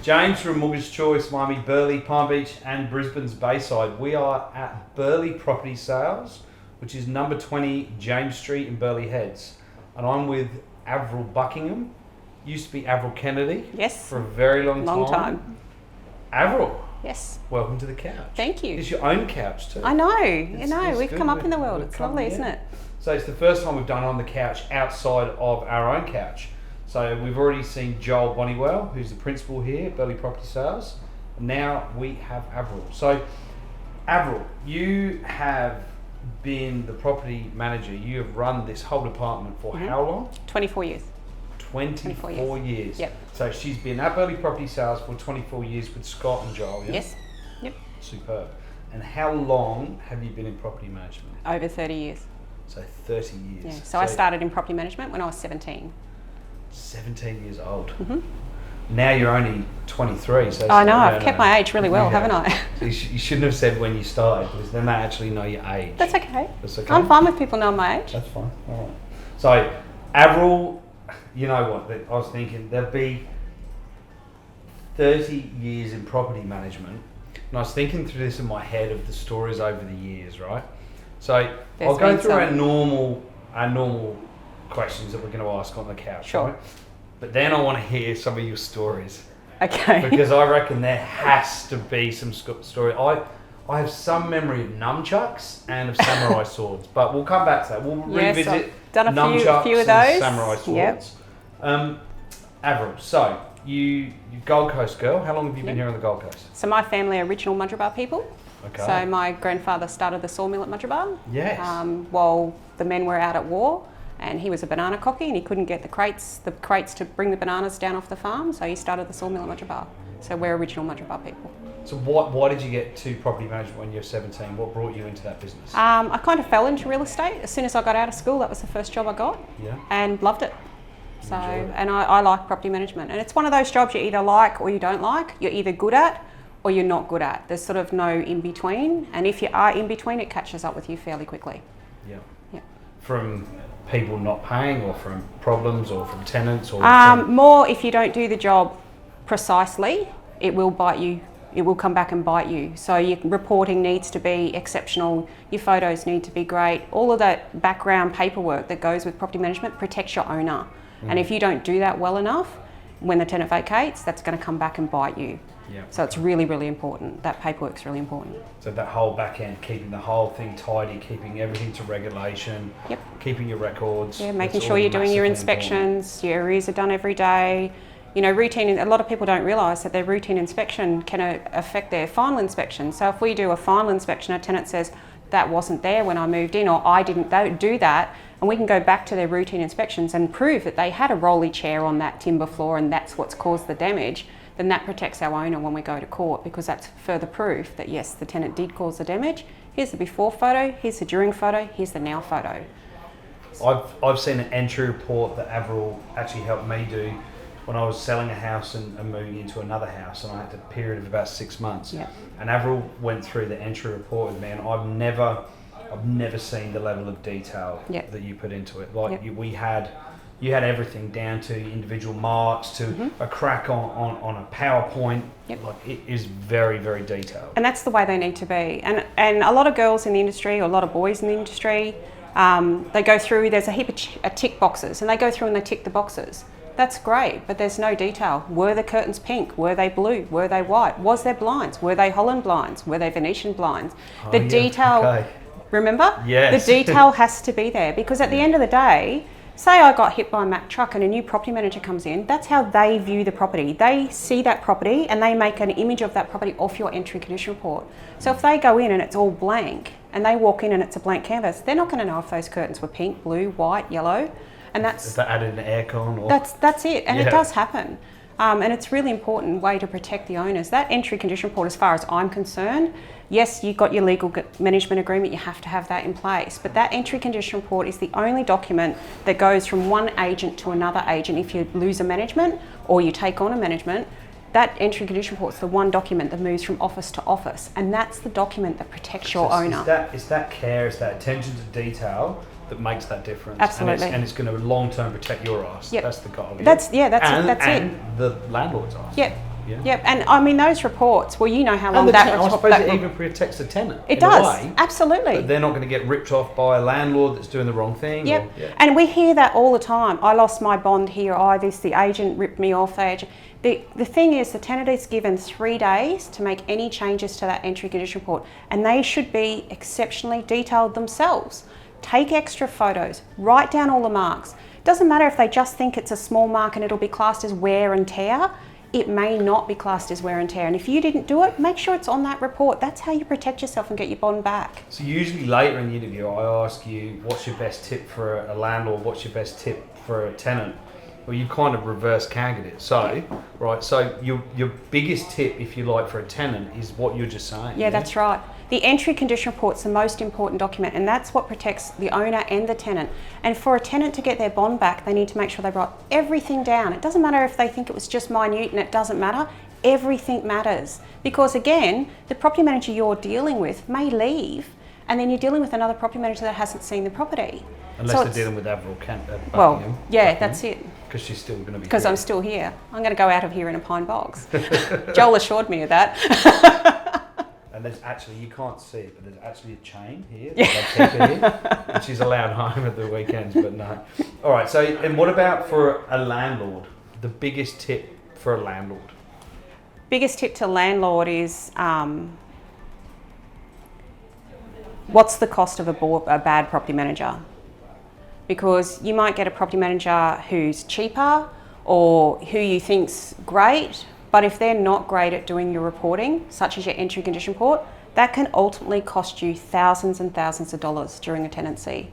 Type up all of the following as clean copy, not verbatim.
James from Mortgage Choice, Miami, Burleigh, Palm Beach and Brisbane's Bayside. We are at Burleigh Property Sales, which is number 20 James Street in Burleigh Heads. And I'm with Averil Buckingham, used to be Averil Kennedy. Yes. For a very long time. Averil. Yes. Welcome to the couch. Thank you. It's your own couch too. I know, we've come up in the world. It's lovely, isn't it? So it's the first time we've done on the couch outside of our own couch. So we've already seen Joel Bonniwell, who's the principal here at Burleigh Property Sales. Now we have Averil. So Averil, you have been the property manager. You have run this whole department for how long? 24 years. 24 years. Yep. So she's been at Burleigh Property Sales for 24 years with Scott and Joel, yeah? Yes. Yep. Superb. And how long have you been in property management? Over 30 years. So 30 years. Yeah. So I started in property management when I was 17. 17 years old. Now you're only 23. So I know, I've kept my age really well, haven't I? So you shouldn't have said when you started, because then they actually know your age. That's okay. That's okay. I'm fine with people knowing my age. That's fine. All right. So Averil, you know what? I was thinking there'll be 30 years in property management, and I was thinking through this in my head of the stories over the years, right? So I'll go through our normal questions that we're going to ask on the couch, sure. Right? But then I want to hear some of your stories. Okay. Because I reckon there has to be some story. I have some memory of nunchucks and of samurai swords, but we'll come back to that. We'll revisit I've done nunchucks few of and those. samurai swords. Yep. Averil, so you Gold Coast girl. How long have you been here on the Gold Coast? So my family are original Mudgeeraba people. Okay. So my grandfather started the sawmill at Mudgeeraba. Yes. While the men were out at war. And he was a banana cocky and he couldn't get the crates to bring the bananas down off the farm, so he started the sawmill at Mudgeeraba. So we're original Mudgeeraba people. So why did you get to property management when you were 17? What brought you into that business? I kind of fell into real estate. As soon as I got out of school, that was the first job I got. Yeah. And loved it. So, and I like property management. And it's one of those jobs you either like or you don't like. You're either good at or you're not good at. There's sort of no in between. And if you are in between, it catches up with you fairly quickly. Yeah. Yeah. From people not paying, or from problems, or from tenants, or more if you don't do the job precisely, it will bite you. It will come back and bite you. So your reporting needs to be exceptional. Your photos need to be great. All of that background paperwork that goes with property management protects your owner. And if you don't do that well enough, when the tenant vacates, that's going to come back and bite you. Yeah. So it's really, really important. That paperwork's really important. So that whole back end, keeping the whole thing tidy, keeping everything to regulation, keeping your records. Yeah, making sure you're doing your inspections, your arrears are done every day. You know, routine, a lot of people don't realise that their routine inspection can affect their final inspection. So if we do a final inspection, a tenant says, that wasn't there when I moved in, or I didn't do that, and we can go back to their routine inspections and prove that they had a rolly chair on that timber floor and that's what's caused the damage, then that protects our owner when we go to court, because that's further proof that yes, the tenant did cause the damage. Here's the before photo, here's the during photo, here's the now photo. I've seen an entry report that Averil actually helped me do when I was selling a house and moving into another house, and I had a period of about 6 months. Yeah. And Averil went through the entry report with me, and I've never seen the level of detail that you put into it. Like you had everything down to individual marks, to a crack on a PowerPoint. Like it is very, very detailed. And that's the way they need to be. And a lot of girls in the industry, or a lot of boys in the industry, they go through, there's a heap of tick boxes, and they go through and they tick the boxes. That's great, but there's no detail. Were the curtains pink? Were they blue? Were they white? Was there blinds? Were they Holland blinds? Were they Venetian blinds? The detail, remember? Yes. The detail has to be there, because at the end of the day, say I got hit by a Mack truck and a new property manager comes in, that's how they view the property. They see that property and they make an image of that property off your entry condition report. So if they go in and it's all blank, and they walk in and it's a blank canvas, they're not going to know if those curtains were pink, blue, white, yellow. And that's if they added an aircon, or that's it, and it does happen, and it's really important way to protect the owners. That entry condition report, as far as I'm concerned, yes, you've got your legal management agreement, you have to have that in place, but that entry condition report is the only document that goes from one agent to another agent. If you lose a management or you take on a management, that entry condition report is the one document that moves from office to office, and that's the document that protects your owner. It's that care, it's that attention to detail that makes that difference. Absolutely. And it's going to long term protect your ass. Yep. That's the goal. That's it. And the landlord's ass. Yep. Yeah. Yep. And I mean, those reports, well, you know how long and that I suppose it even protects the tenant. It in does. A way, Absolutely. But they're not going to get ripped off by a landlord that's doing the wrong thing. Yep. Or, yeah. And we hear that all the time. I lost my bond here. The agent ripped me off. The thing is, the tenant is given 3 days to make any changes to that entry condition report, and they should be exceptionally detailed themselves. Take extra photos, write down all the marks. Doesn't matter if they just think it's a small mark and it'll be classed as wear and tear. It may not be classed as wear and tear, and if you didn't do it, make sure it's on that report. That's how you protect yourself and get your bond back. So usually later in the interview, I ask you, what's your best tip for a landlord? What's your best tip for a tenant? Well, you kind of reverse canted it. So, right, so your biggest tip, if you like, for a tenant is what you're just saying. Yeah, that's right. The entry condition report's the most important document, and that's what protects the owner and the tenant. And for a tenant to get their bond back, they need to make sure they write everything down. It doesn't matter if they think it was just minute, and it doesn't matter. Everything matters. Because again, the property manager you're dealing with may leave, and then you're dealing with another property manager that hasn't seen the property. Unless they're dealing with Averil Kennedy. Well, yeah, that's it. Because she's still going to be Because here. I'm still here. I'm going to go out of here in a pine box. Joel assured me of that. And there's actually, you can't see it, but there's actually a chain here, which is allowed home at the weekends, but no. All right, so, and what about for a landlord? The biggest tip for a landlord? Biggest tip to landlord is what's the cost of a bad property manager? Because you might get a property manager who's cheaper or who you think's great, but if they're not great at doing your reporting, such as your entry condition report, that can ultimately cost you thousands and thousands of dollars during a tenancy.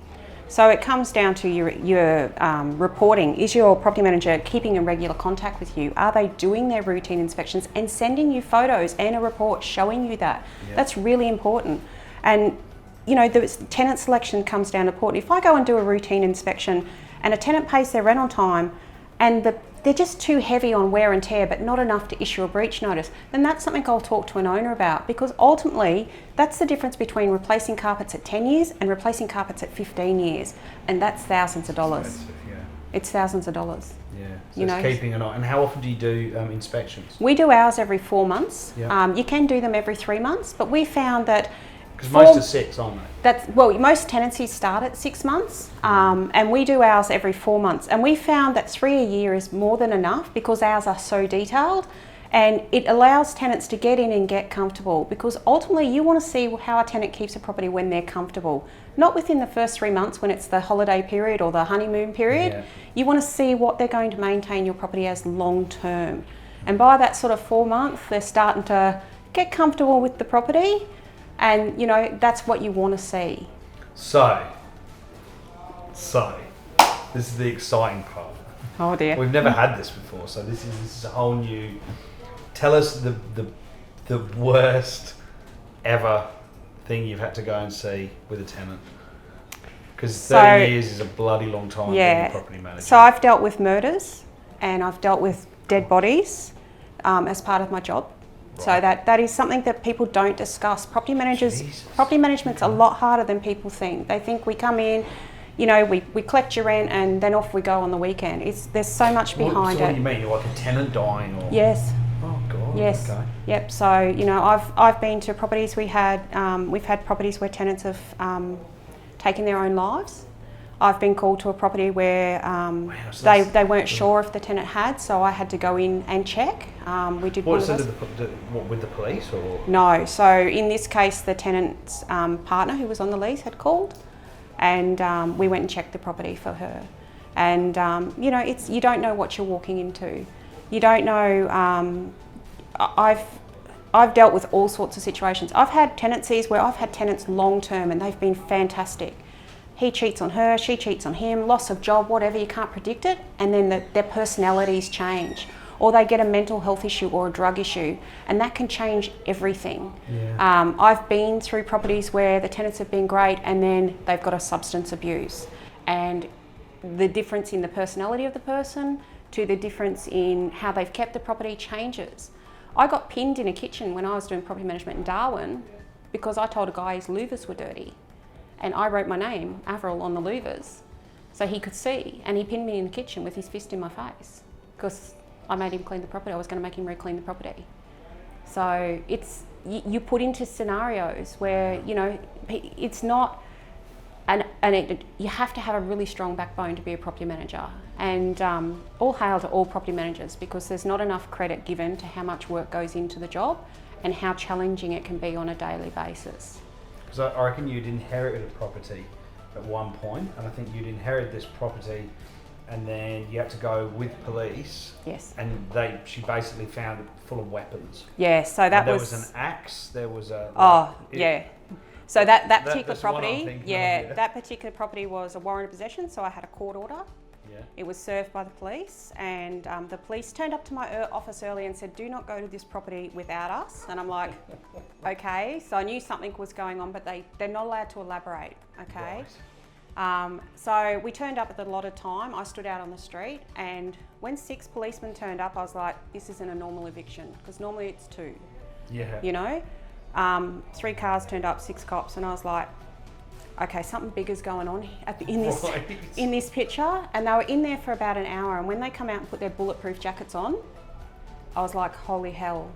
So it comes down to your reporting. Is your property manager keeping in regular contact with you? Are they doing their routine inspections and sending you photos and a report showing you that? Yeah. That's really important. And you know, the tenant selection comes down to important. If I go and do a routine inspection and a tenant pays their rent on time and they're just too heavy on wear and tear but not enough to issue a breach notice, then that's something I'll talk to an owner about, because ultimately that's the difference between replacing carpets at 10 years and replacing carpets at 15 years, and that's thousands of dollars. Yeah. It's thousands of dollars. Yeah, so it's keeping an eye. And how often do you do inspections? We do ours every 4 months. Yeah. You can do them every 3 months, but we found that because most are 6, aren't they? Most tenancies start at 6 months, and we do ours every 4 months. And we found that 3 a year is more than enough because ours are so detailed, and it allows tenants to get in and get comfortable, because ultimately you want to see how a tenant keeps a property when they're comfortable. Not within the first 3 months when it's the holiday period or the honeymoon period. Yeah. You want to see what they're going to maintain your property as long term. And by that sort of 4 months, they're starting to get comfortable with the property. And, you know, that's what you want to see. So, this is the exciting part. Oh dear. We've never had this before, so this is a whole new... Tell us the worst ever thing you've had to go and see with a tenant. Because 30 years is a bloody long time being a property manager. So I've dealt with murders and I've dealt with dead bodies as part of my job. Right. So that is something that people don't discuss. Property management's a lot harder than people think. They think we come in, you know, we collect your rent and then off we go on the weekend. There's so much behind it. What do you mean? You're like a tenant dying or? Yes. Oh God. Yes. Okay. Yep. So you know, I've been to properties. We've had properties where tenants have taken their own lives. I've been called to a property where they weren't sure if the tenant had, so I had to go in and check. We did. What with the police or? No. So in this case, the tenant's partner, who was on the lease, had called, and we went and checked the property for her. And you know, you don't know what you're walking into. You don't know. I've dealt with all sorts of situations. I've had tenancies where I've had tenants long term and they've been fantastic. He cheats on her, she cheats on him, loss of job, whatever, you can't predict it, and then their personalities change. Or they get a mental health issue or a drug issue, and that can change everything. Yeah. I've been through properties where the tenants have been great and then they've got a substance abuse. And the difference in the personality of the person, to the difference in how they've kept the property changes. I got pinned in a kitchen when I was doing property management in Darwin because I told a guy his louvers were dirty. And I wrote my name, Averil, on the louvers so he could see. And he pinned me in the kitchen with his fist in my face because I made him clean the property. I was going to make him re-clean the property. So it's, you put into scenarios where, you know, it's not, you have to have a really strong backbone to be a property manager. And all hail to all property managers, because there's not enough credit given to how much work goes into the job and how challenging it can be on a daily basis. Because I reckon you'd inherited a property at one point, and I think you'd inherited this property and then you had to go with police. Yes. And she basically found it full of weapons. Yeah, so that there was... was an axe, there was a... yeah. So that particular property, that particular property was a warrant of possession, so I had a court order. Yeah. It was served by the police, and the police turned up to my office early and said, "Do not go to this property without us." And I'm like, okay. So I knew something was going on, but they're not allowed to elaborate, okay? Right. So we turned up at the allotted time. I stood out on the street, and when 6 policemen turned up, I was like, this isn't a normal eviction, because normally it's 2. Yeah. You know? 3 cars turned up, 6 cops, and I was like, okay, something bigger's going on in this picture. And they were in there for about an hour, and when they come out and put their bulletproof jackets on, I was like, holy hell,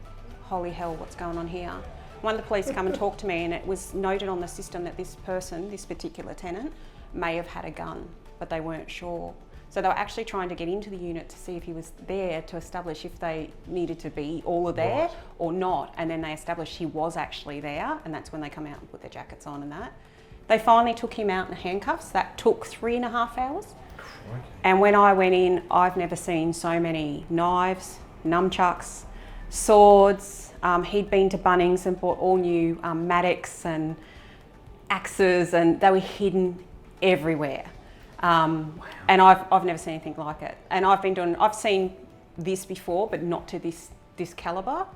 what's going on here? One of the police come and talked to me, and it was noted on the system that this person, this particular tenant, may have had a gun, but they weren't sure. So they were actually trying to get into the unit to see if he was there, to establish if they needed to be all there or not. And then they established he was actually there, and that's when they come out and put their jackets on and that. They finally took him out in handcuffs. That took 3.5 hours. Crikey. And when I went in, I've never seen so many knives, nunchucks, swords. He'd been to Bunnings and bought all new mattocks and axes, and they were hidden everywhere. Wow. And I've never seen anything like it. And I've seen this before, but not to this calibre.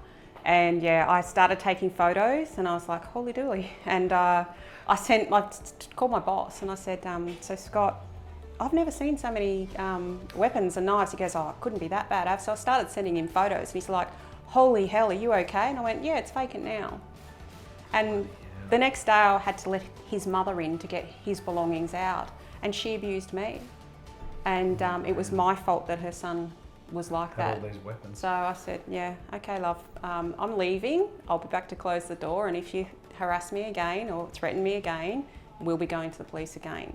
And yeah, I started taking photos, and I was like, holy dooly. And I called my boss, and I said, so Scott, I've never seen so many weapons and knives. He goes, oh, it couldn't be that bad. So I started sending him photos, and he's like, holy hell, are you okay? And I went, yeah, it's vacant now. And the next day I had to let his mother in to get his belongings out, and she abused me. And it was my fault that her son was like that. All these weapons. So I said, yeah, okay, love, I'm leaving. I'll be back to close the door, and if you harass me again or threaten me again, we'll be going to the police again.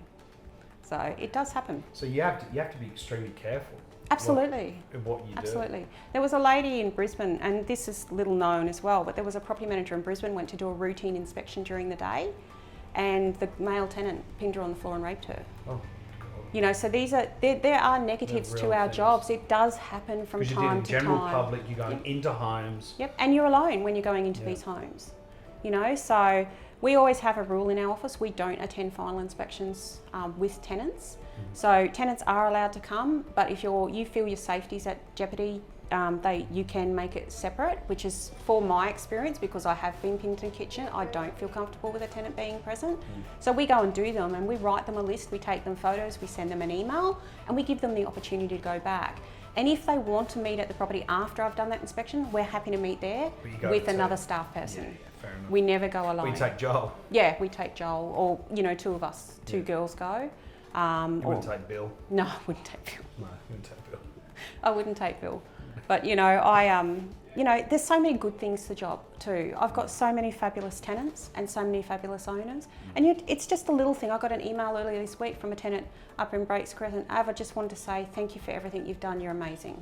So it does happen. So you have to be extremely careful. Absolutely. What you do. Absolutely. There was a lady in Brisbane, and this is little known as well, but there was a property manager in Brisbane went to do a routine inspection during the day, and the male tenant pinned her on the floor and raped her. Oh, God. You know, so there are negatives to our jobs. It does happen from time to time. Because you're dealing general public, you're going into homes. Yep, and you're alone when you're going into these homes. You know, so we always have a rule in our office. We don't attend final inspections with tenants. So tenants are allowed to come, but if you feel your safety's at jeopardy, you can make it separate, which is, for my experience, because I have been pinned in a kitchen, I don't feel comfortable with a tenant being present. So we go and do them, and we write them a list, we take them photos, we send them an email, and we give them the opportunity to go back. And if they want to meet at the property after I've done that inspection, we're happy to meet there with another staff person. Yeah, fair enough. We never go alone. We take Joel. Yeah, we take Joel, or 2 of us, 2 girls go. You wouldn't take Bill? No, I wouldn't take Bill. No, you wouldn't take Bill. I wouldn't take Bill. But there's so many good things to the job too. I've got so many fabulous tenants and so many fabulous owners. And it's just a little thing. I got an email earlier this week from a tenant up in Breaks Crescent. I just wanted to say thank you for everything you've done. You're amazing.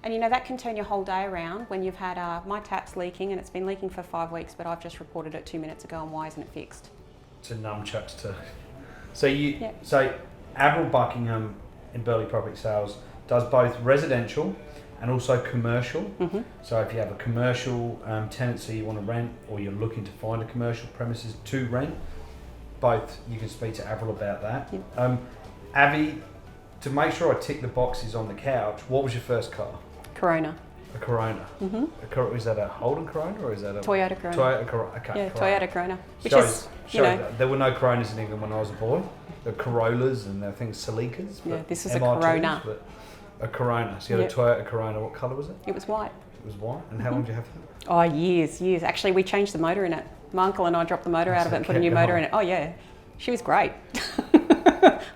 And that can turn your whole day around when you've had my tap's leaking, and it's been leaking for 5 weeks, but I've just reported it 2 minutes ago, and why isn't it fixed? To nunchucks to... So Averil Buckingham in Burleigh Property Sales does both residential and also commercial. Mm-hmm. So if you have a commercial tenancy you want to rent, or you're looking to find a commercial premises to rent, both you can speak to Averil about that. Yep. Avi, to make sure I tick the boxes on the couch, what was your first car? Corona. A Corona. Mm-hmm. Is that a Holden Corona, or is that a Toyota Corona? Toyota Corona. Okay, yeah, Corona. Toyota Corona. Which shows there were no Coronas in England when I was a boy. The Corollas and the things Celicas. Yeah, this is a Corona. But A Corona. So you had a Toyota Corona. What colour was it? It was white. It was white. And how long did you have that? Oh, years. Actually, we changed the motor in it. My uncle and I dropped the motor out of it and put a new motor in it. Oh, yeah. She was great.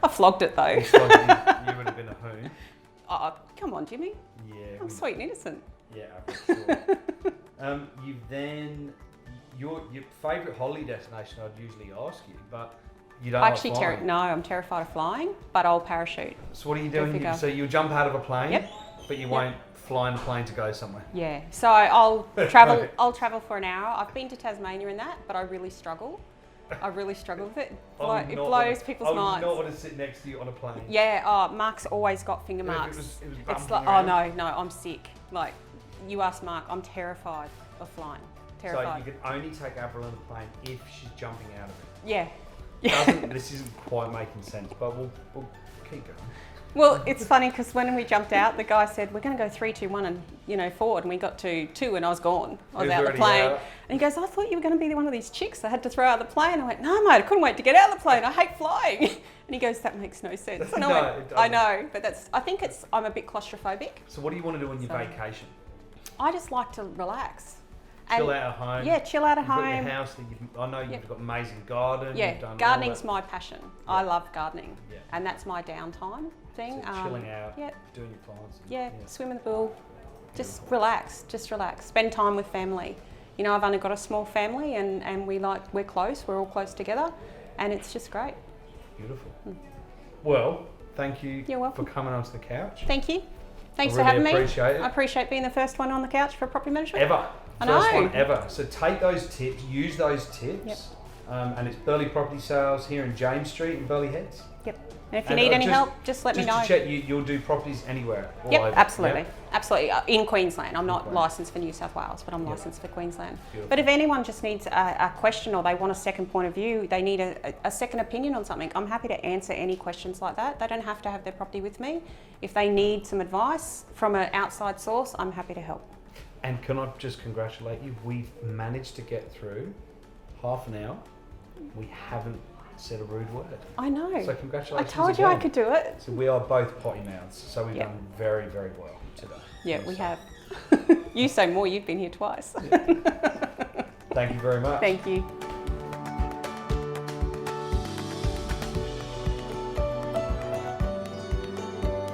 I flogged it, though. You would have been a hoon. Oh, come on, Jimmy. Yeah. I'm sweet and innocent. Yeah, sure. Your favourite holiday destination I'd usually ask you, but you don't like flying. No, I'm terrified of flying, but I'll parachute. So what are you doing? So you'll jump out of a plane, but you won't fly in a plane to go somewhere? Yeah, so I'll travel. I'll travel for an hour. I've been to Tasmania and that, but I really struggle. With it. It blows people's minds. I would not want to sit next to you on a plane. Yeah. Oh, Mark's always got finger marks. It's like, oh no, I'm sick. Like, you ask Mark, I'm terrified of flying. Terrified. So you can only take Averil on the plane if she's jumping out of it. Yeah. This isn't quite making sense, but we'll keep going. Well, it's funny because when we jumped out, the guy said, we're going to go 3, 2, 1 and forward. And we got to 2 and I was gone. I was out of the plane. And he goes, I thought you were going to be one of these chicks that had to throw out the plane. I went, no, mate, I couldn't wait to get out of the plane. I hate flying. And he goes, that makes no sense. And I know, but I'm a bit claustrophobic. So what do you want to do on your vacation? I just like to relax. Chill out at home. Yeah, chill out at home. You've got your house I know you've got an amazing garden. Yeah, gardening's my passion. I love gardening. Yeah. And that's my downtime thing. So chilling out, doing your plants. Swim in the pool. Just relax. Spend time with family. You know, I've only got a small family and we're close. We're all close together and it's just great. Beautiful. Well, thank you for coming onto the couch. Thank you. Thanks for having me. Appreciate it. I appreciate being the first one on the couch for property management. Ever. I know. First one ever. So take those tips, use those tips. And it's Burleigh Property Sales here in James Street in Burleigh Heads. Yep. And if you need any help, just let me know. Just to check, you'll do properties anywhere? Yep, absolutely. Absolutely. In Queensland. I'm not licensed for New South Wales, but I'm licensed for Queensland. Beautiful. But if anyone just needs a question or they want a second point of view, they need a second opinion on something, I'm happy to answer any questions like that. They don't have to have their property with me. If they need some advice from an outside source, I'm happy to help. And can I just congratulate you? We've managed to get through half an hour. We haven't said a rude word. I know. So congratulations. I told you I could do it. So we are both potty mouths. So we've done very, very well today. Yeah, we have. You say more. You've been here twice. Thank you very much. Thank you.